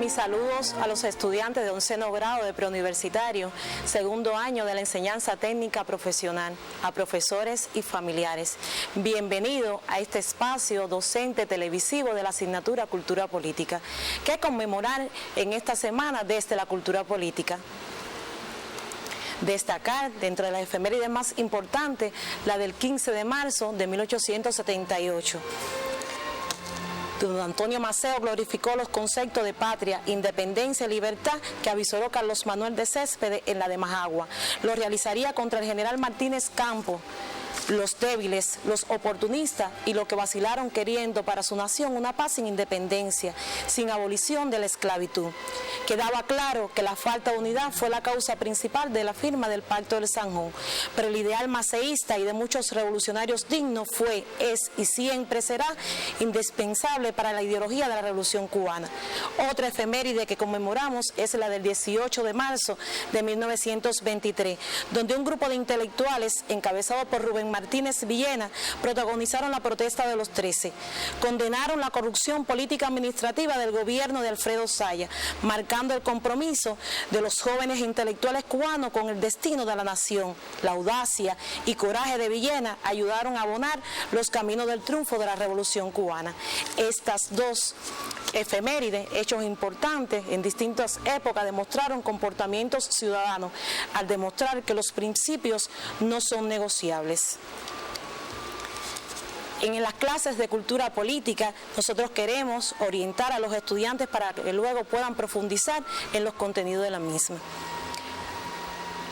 mis saludos a los estudiantes de 11º grado de preuniversitario, segundo año de la enseñanza técnica profesional, a profesores y familiares. Bienvenido a este espacio docente televisivo de la asignatura Cultura Política, que conmemorar en esta semana desde la cultura política. Destacar dentro de las efemérides más importantes la del 15 de marzo de 1878. Don Antonio Maceo glorificó los conceptos de patria, independencia y libertad que avisoró Carlos Manuel de Céspedes en la de Majagua. Lo realizaría contra el general Martínez Campos, los débiles, los oportunistas y los que vacilaron queriendo para su nación una paz sin independencia, sin abolición de la esclavitud. Quedaba claro que la falta de unidad fue la causa principal de la firma del Pacto del Sanjón, pero el ideal maceísta y de muchos revolucionarios dignos fue, es y siempre será indispensable para la ideología de la Revolución Cubana. Otra efeméride que conmemoramos es la del 18 de marzo de 1923, donde un grupo de intelectuales encabezado por Rubén Martínez Villena protagonizaron la protesta de los 13. Condenaron la corrupción política administrativa del gobierno de Alfredo Zaya, marcando el compromiso de los jóvenes intelectuales cubanos con el destino de la nación. La audacia y coraje de Villena ayudaron a abonar los caminos del triunfo de la Revolución Cubana. Estas dos efemérides, hechos importantes en distintas épocas, demostraron comportamientos ciudadanos al demostrar que los principios no son negociables. En las clases de cultura política nosotros queremos orientar a los estudiantes para que luego puedan profundizar en los contenidos de la misma.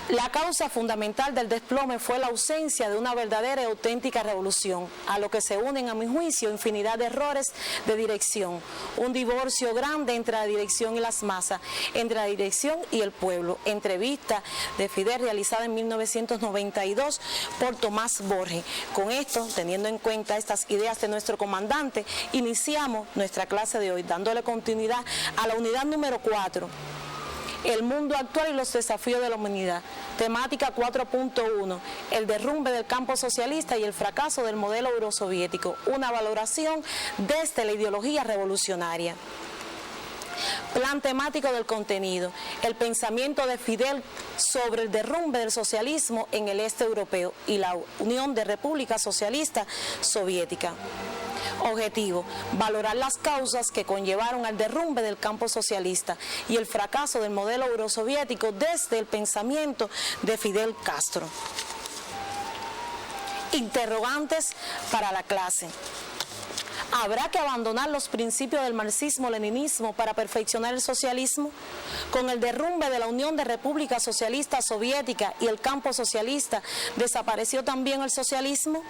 La causa fundamental del desplome fue la ausencia de una verdadera y auténtica revolución, a lo que se unen, a mi juicio, infinidad de errores de dirección, un divorcio grande entre la dirección y las masas, entre la dirección y el pueblo. Entrevista de Fidel realizada en 1992 por Tomás Borges. Con esto, teniendo en cuenta estas ideas de nuestro comandante, iniciamos nuestra clase de hoy, dándole continuidad a la unidad número 4. El mundo actual y los desafíos de la humanidad. Temática 4.1. El derrumbe del campo socialista y el fracaso del modelo eurosoviético. Una valoración desde la ideología revolucionaria. Plan temático del contenido. El pensamiento de Fidel sobre el derrumbe del socialismo en el este europeo y la Unión de Repúblicas Socialistas Soviéticas. Objetivo: valorar las causas que conllevaron al derrumbe del campo socialista y el fracaso del modelo eurosoviético desde el pensamiento de Fidel Castro. Interrogantes para la clase. ¿Habrá que abandonar los principios del marxismo-leninismo para perfeccionar el socialismo? Con el derrumbe de la Unión de Repúblicas Socialistas Soviéticas y el campo socialista, ¿desapareció también el socialismo?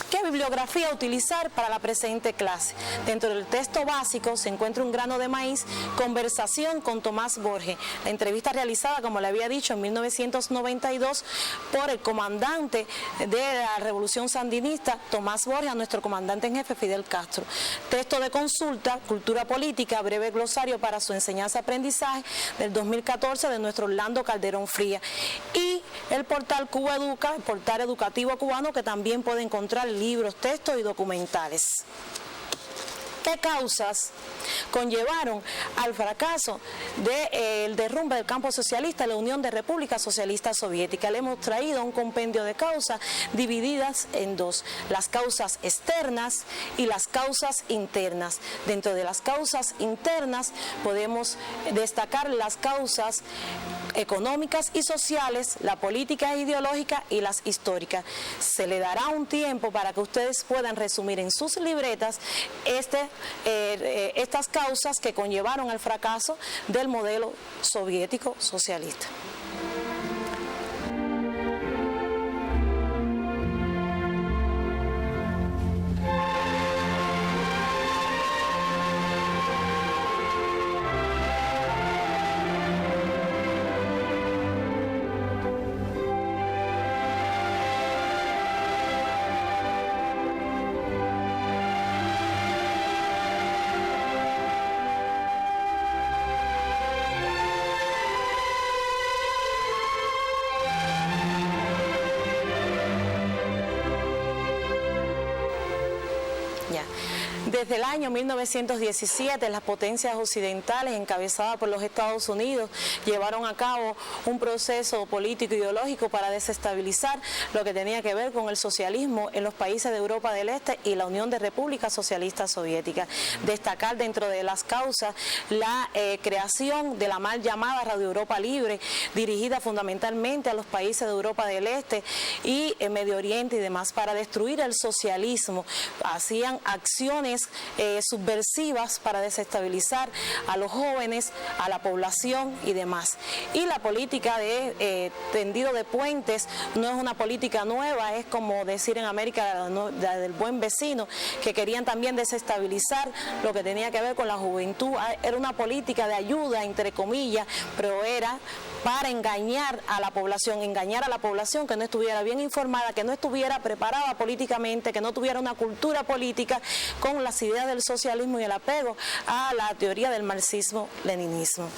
¿Qué bibliografía utilizar para la presente clase? Dentro del texto básico se encuentra un grano de maíz, conversación con Tomás Borges. La entrevista realizada, como le había dicho, en 1992 por el comandante de la Revolución Sandinista, Tomás Borges, a nuestro comandante en jefe, Fidel Castro. Texto de consulta, Cultura Política, breve glosario para su enseñanza-aprendizaje del 2014 de nuestro Orlando Calderón Frías. Y el portal Cuba Educa, el portal educativo cubano, que también puede encontrar libros, textos y documentales. ¿Qué causas conllevaron al fracaso del derrumbe del campo socialista y la Unión de Repúblicas Socialistas Soviéticas? Le hemos traído un compendio de causas divididas en dos: las causas externas y las causas internas. Dentro de las causas internas podemos destacar las causas económicas y sociales, la política ideológica y las históricas. Se le dará un tiempo para que ustedes puedan resumir en sus libretas estas causas que conllevaron al fracaso del modelo soviético socialista. Desde el año 1917, las potencias occidentales, encabezadas por los Estados Unidos, llevaron a cabo un proceso político ideológico para desestabilizar lo que tenía que ver con el socialismo en los países de Europa del Este y la Unión de Repúblicas Socialistas Soviéticas. Destacar dentro de las causas la creación de la mal llamada Radio Europa Libre, dirigida fundamentalmente a los países de Europa del Este y Medio Oriente y demás, para destruir el socialismo. Hacían acciones subversivas para desestabilizar a los jóvenes, a la población y demás. Y la política de tendido de puentes no es una política nueva, es como decir en América la del buen vecino, que querían también desestabilizar lo que tenía que ver con la juventud. Era una política de ayuda, entre comillas, pero era para engañar a la población que no estuviera bien informada, que no estuviera preparada políticamente, que no tuviera una cultura política con las ideas del socialismo y el apego a la teoría del marxismo-leninismo.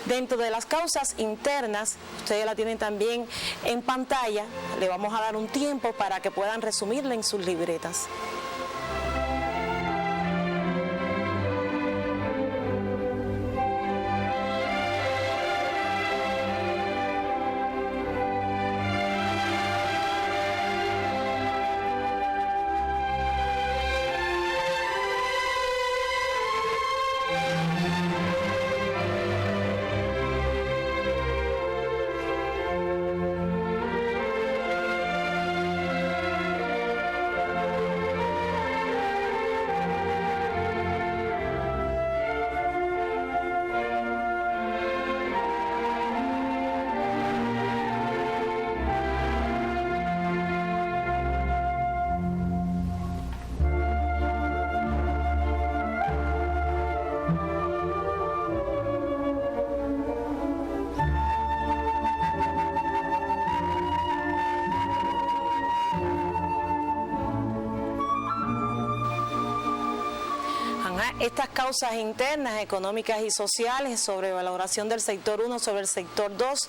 Dentro de las causas internas, ustedes la tienen también en pantalla, le vamos a dar un tiempo para que puedan resumirla en sus libretas. Estas causas internas, económicas y sociales, sobrevaloración del sector 1 sobre el sector 2,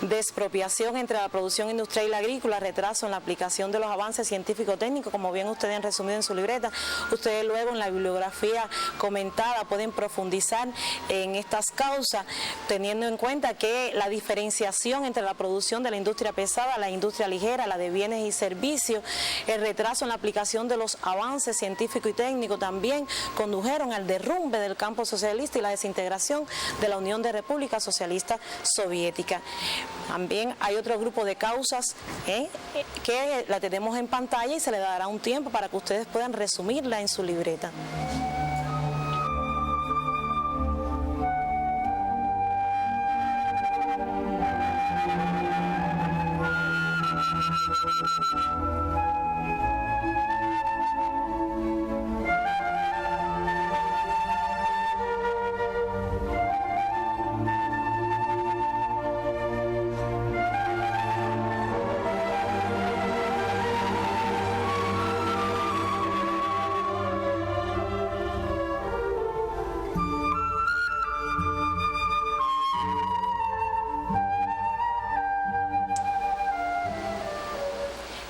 despropiación entre la producción industrial y la agrícola, retraso en la aplicación de los avances científico-técnicos, como bien ustedes han resumido en su libreta. Ustedes luego en la bibliografía comentada pueden profundizar en estas causas, teniendo en cuenta que la diferenciación entre la producción de la industria pesada, la industria ligera, la de bienes y servicios, el retraso en la aplicación de los avances científicos y técnicos también condujeron al derrumbe del campo socialista y la desintegración de la Unión de Repúblicas Socialistas Soviéticas. También hay otro grupo de causas que la tenemos en pantalla y se le dará un tiempo para que ustedes puedan resumirla en su libreta.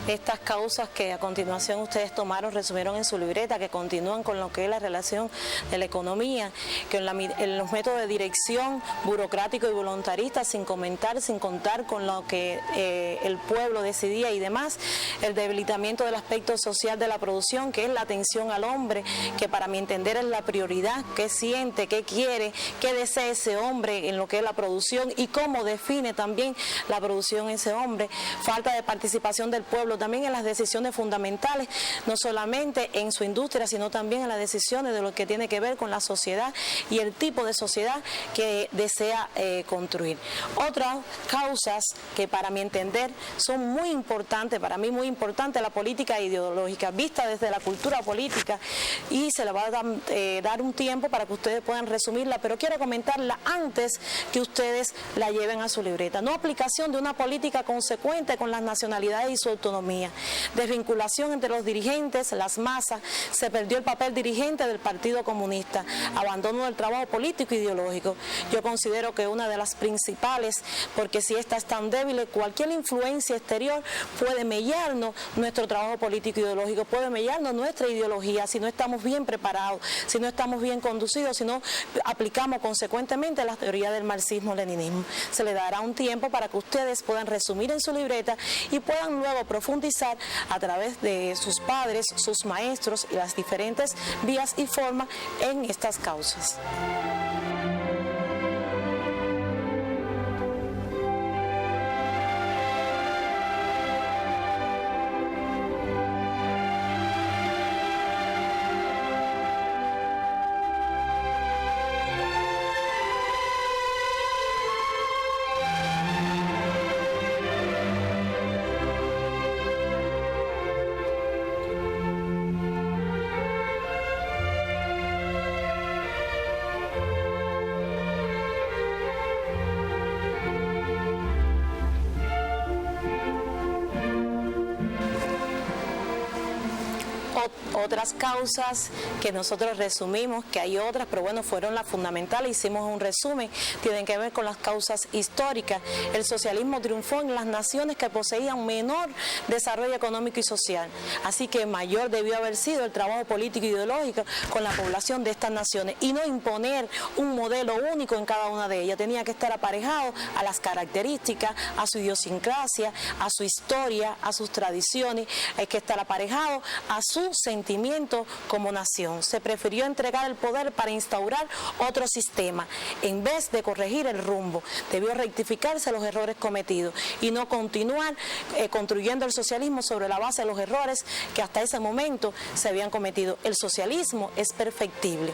Estas causas que a continuación ustedes tomaron, resumieron en su libreta, que continúan con lo que es la relación de la economía, que en los métodos de dirección burocrático y voluntarista, sin contar con lo que el pueblo decidía y demás, el debilitamiento del aspecto social de la producción, que es la atención al hombre, que para mi entender es la prioridad, qué siente, qué quiere, qué desea ese hombre en lo que es la producción y cómo define también la producción ese hombre, falta de participación del pueblo también en las decisiones fundamentales, no solamente en su industria, sino también en las decisiones de lo que tiene que ver con la sociedad y el tipo de sociedad que desea construir. Otras causas que para mi entender son muy importantes, para mí muy importante, la política ideológica, vista desde la cultura política, y se le va a dar un tiempo para que ustedes puedan resumirla, pero quiero comentarla antes que ustedes la lleven a su libreta. No aplicación de una política consecuente con las nacionalidades y su autonomía. economía. Desvinculación entre los dirigentes, las masas, se perdió el papel dirigente del Partido Comunista, abandono del trabajo político e ideológico. Yo considero que una de las principales, porque si esta es tan débil, cualquier influencia exterior puede mellarnos nuestro trabajo político e ideológico, puede mellarnos nuestra ideología si no estamos bien preparados, si no estamos bien conducidos, si no aplicamos consecuentemente la teoría del marxismo-leninismo. Se le dará un tiempo para que ustedes puedan resumir en su libreta y puedan luego profundizar a través de sus padres, sus maestros y las diferentes vías y formas en estas causas. Otras causas que nosotros resumimos, que hay otras, pero bueno, fueron las fundamentales, hicimos un resumen, tienen que ver con las causas históricas. El socialismo triunfó en las naciones que poseían menor desarrollo económico y social, así que mayor debió haber sido el trabajo político e ideológico con la población de estas naciones y no imponer un modelo único en cada una de ellas, tenía que estar aparejado a las características, a su idiosincrasia, a su historia, a sus tradiciones, hay que estar aparejado a su sentimiento como nación. Se prefirió entregar el poder para instaurar otro sistema, en vez de corregir el rumbo. Debió rectificarse los errores cometidos y no continuar construyendo el socialismo sobre la base de los errores que hasta ese momento se habían cometido. El socialismo es perfectible.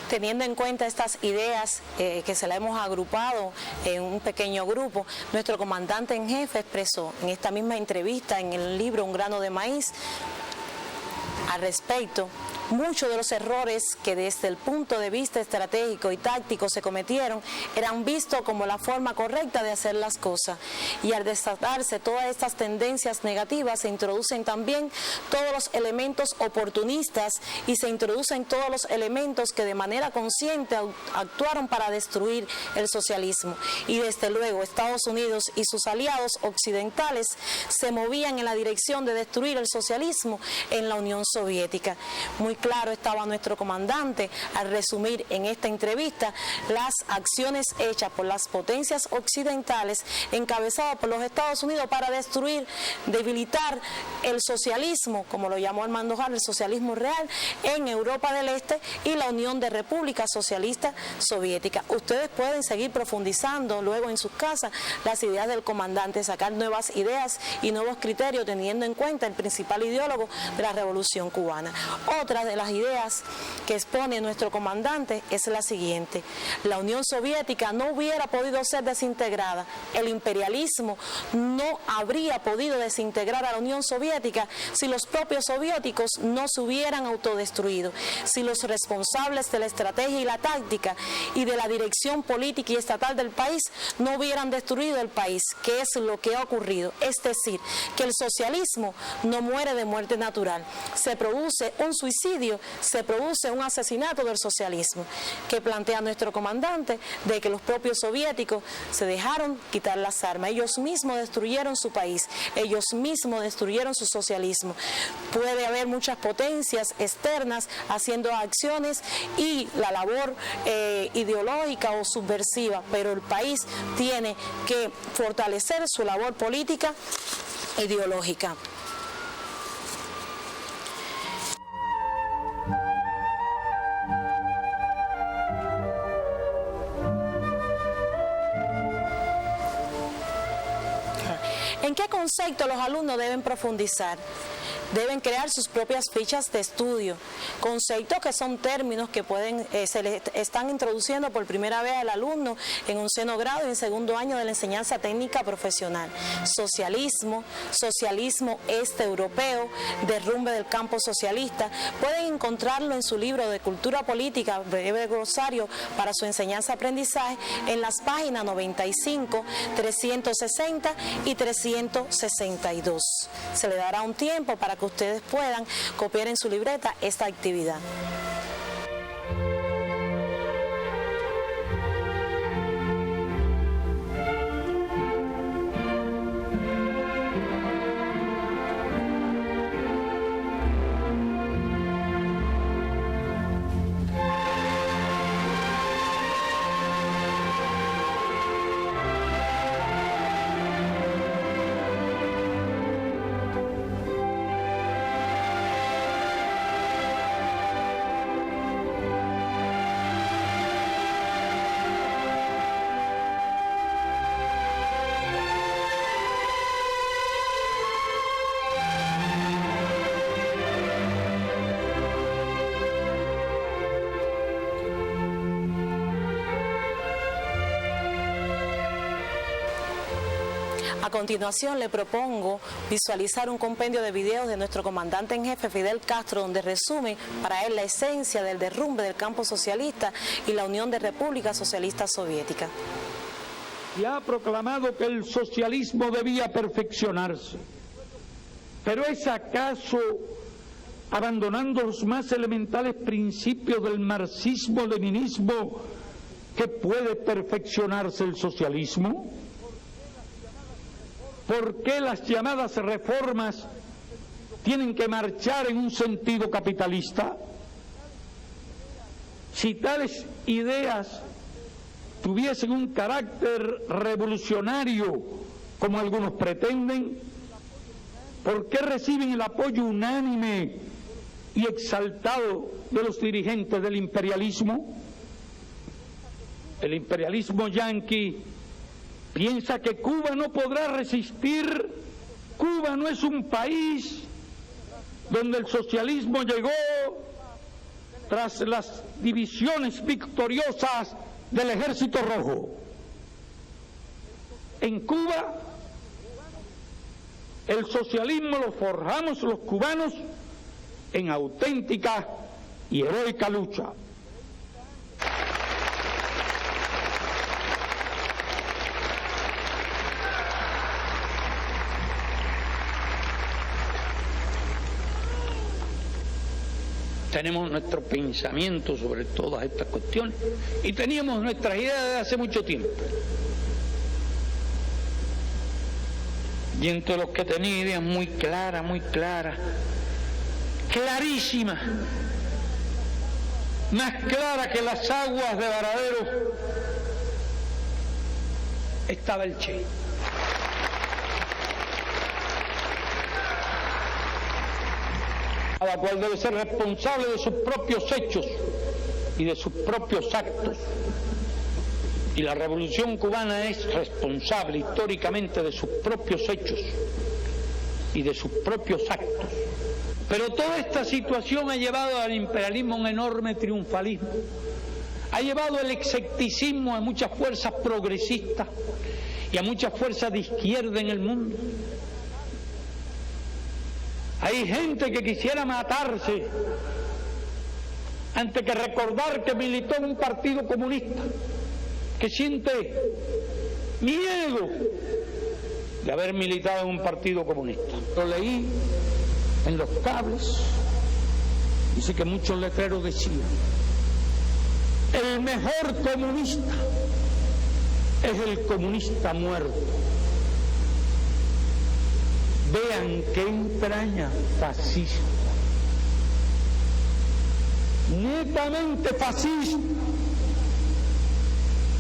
Teniendo en cuenta estas ideas que se las hemos agrupado en un pequeño grupo, nuestro comandante en jefe expresó en esta misma entrevista en el libro Un grano de maíz al respecto. Muchos de los errores que desde el punto de vista estratégico y táctico se cometieron eran vistos como la forma correcta de hacer las cosas, y al desatarse todas estas tendencias negativas se introducen también todos los elementos oportunistas y se introducen todos los elementos que de manera consciente actuaron para destruir el socialismo, y desde luego Estados Unidos y sus aliados occidentales se movían en la dirección de destruir el socialismo en la Unión Soviética. Muy claro estaba nuestro comandante al resumir en esta entrevista las acciones hechas por las potencias occidentales encabezadas por los Estados Unidos para destruir, debilitar el socialismo, como lo llamó Armando Jara, el socialismo real en Europa del Este y la Unión de Repúblicas Socialistas Soviéticas. Ustedes pueden seguir profundizando luego en sus casas las ideas del comandante, sacar nuevas ideas y nuevos criterios teniendo en cuenta el principal ideólogo de la Revolución Cubana. Otra de las ideas que expone nuestro comandante es la siguiente: la Unión Soviética no hubiera podido ser desintegrada, el imperialismo no habría podido desintegrar a la Unión Soviética si los propios soviéticos no se hubieran autodestruido, si los responsables de la estrategia y la táctica y de la dirección política y estatal del país no hubieran destruido el país, que es lo que ha ocurrido. Es decir, que el socialismo no muere de muerte natural, se produce un suicidio, se produce un asesinato del socialismo, que plantea nuestro comandante de que los propios soviéticos se dejaron quitar las armas, ellos mismos destruyeron su país, ellos mismos destruyeron su socialismo. Puede haber muchas potencias externas haciendo acciones y la labor ideológica o subversiva, pero el país tiene que fortalecer su labor política ideológica. ¿En qué concepto los alumnos deben profundizar? Deben crear sus propias fichas de estudio, conceptos que son términos que se le están introduciendo por primera vez al alumno en 11º grado y en 2º año de la enseñanza técnica profesional. Socialismo, socialismo este europeo, derrumbe del campo socialista. Pueden encontrarlo en su libro de Cultura Política, breve glosario para su enseñanza-aprendizaje, en las páginas 95, 360 y 362. Se le dará un tiempo para que ustedes puedan copiar en su libreta esta actividad. A continuación le propongo visualizar un compendio de videos de nuestro comandante en jefe Fidel Castro, donde resume para él la esencia del derrumbe del campo socialista y la unión de repúblicas socialistas soviéticas. Y ha proclamado que el socialismo debía perfeccionarse. Pero ¿es acaso abandonando los más elementales principios del marxismo-leninismo que puede perfeccionarse el socialismo? ¿Por qué las llamadas reformas tienen que marchar en un sentido capitalista? Si tales ideas tuviesen un carácter revolucionario, como algunos pretenden, ¿por qué reciben el apoyo unánime y exaltado de los dirigentes del imperialismo? El imperialismo yanqui piensa que Cuba no podrá resistir. Cuba no es un país donde el socialismo llegó tras las divisiones victoriosas del Ejército Rojo. En Cuba, el socialismo lo forjamos los cubanos en auténtica y heroica lucha. Tenemos nuestro pensamiento sobre todas estas cuestiones y teníamos nuestras ideas desde hace mucho tiempo. Y entre los que tenían ideas muy claras, clarísimas, más claras que las aguas de Varadero, estaba el Che. Cada cual debe ser responsable de sus propios hechos y de sus propios actos. Y la Revolución Cubana es responsable históricamente de sus propios hechos y de sus propios actos. Pero toda esta situación ha llevado al imperialismo a un enorme triunfalismo. Ha llevado el escepticismo a muchas fuerzas progresistas y a muchas fuerzas de izquierda en el mundo. Hay gente que quisiera matarse antes que recordar que militó en un partido comunista, que siente miedo de haber militado en un partido comunista. Lo leí en los cables, dice que muchos letreros decían: el mejor comunista es el comunista muerto. Vean qué entraña fascista, netamente fascista,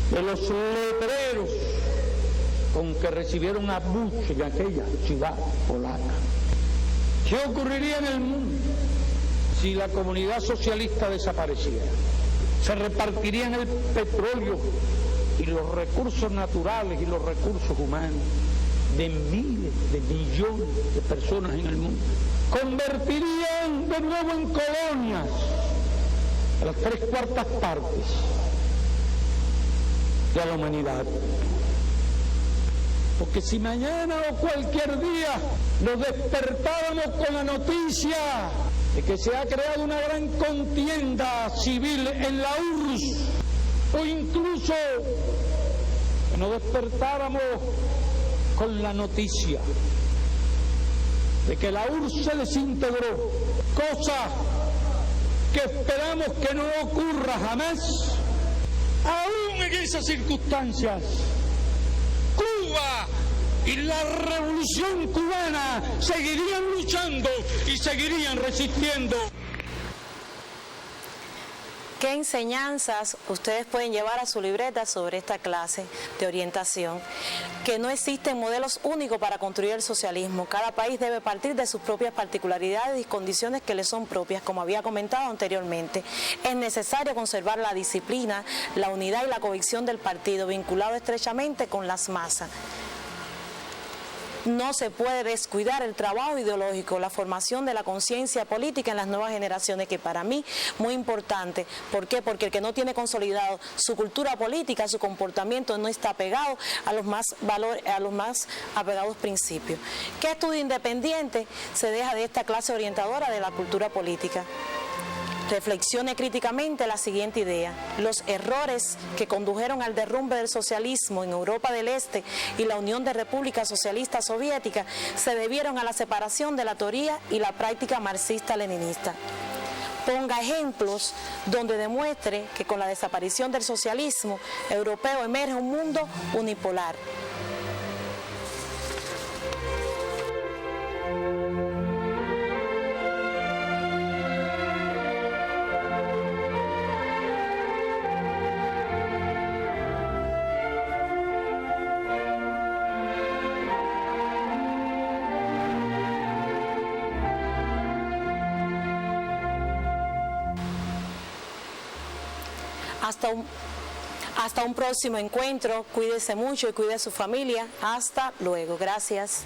de los letreros con que recibieron a Bush en aquella ciudad polaca. ¿Qué ocurriría en el mundo si la comunidad socialista desapareciera? Se repartirían el petróleo y los recursos naturales y los recursos humanos de miles de millones de personas en el mundo. Convertirían de nuevo en colonias a las 3/4 partes de la humanidad. Porque si mañana o cualquier día nos despertáramos con la noticia de que se ha creado una gran contienda civil en la URSS, o incluso que nos despertáramos con la noticia de que la URSS se desintegró, cosa que esperamos que no ocurra jamás, aún en esas circunstancias, Cuba y la revolución cubana seguirían luchando y seguirían resistiendo. ¿Qué enseñanzas ustedes pueden llevar a su libreta sobre esta clase de orientación? Que no existen modelos únicos para construir el socialismo. Cada país debe partir de sus propias particularidades y condiciones que le son propias, como había comentado anteriormente. Es necesario conservar la disciplina, la unidad y la convicción del partido, vinculado estrechamente con las masas. No se puede descuidar el trabajo ideológico, la formación de la conciencia política en las nuevas generaciones, que para mí muy importante. ¿Por qué? Porque el que no tiene consolidado su cultura política, su comportamiento no está apegado a los más apegados principios. ¿Qué estudio independiente se deja de esta clase orientadora de la cultura política? Reflexione críticamente la siguiente idea: los errores que condujeron al derrumbe del socialismo en Europa del Este y la Unión de Repúblicas Socialistas Soviéticas se debieron a la separación de la teoría y la práctica marxista-leninista. Ponga ejemplos donde demuestre que con la desaparición del socialismo europeo emerge un mundo unipolar. Hasta un próximo encuentro. Cuídese mucho y cuide a su familia. Hasta luego. Gracias.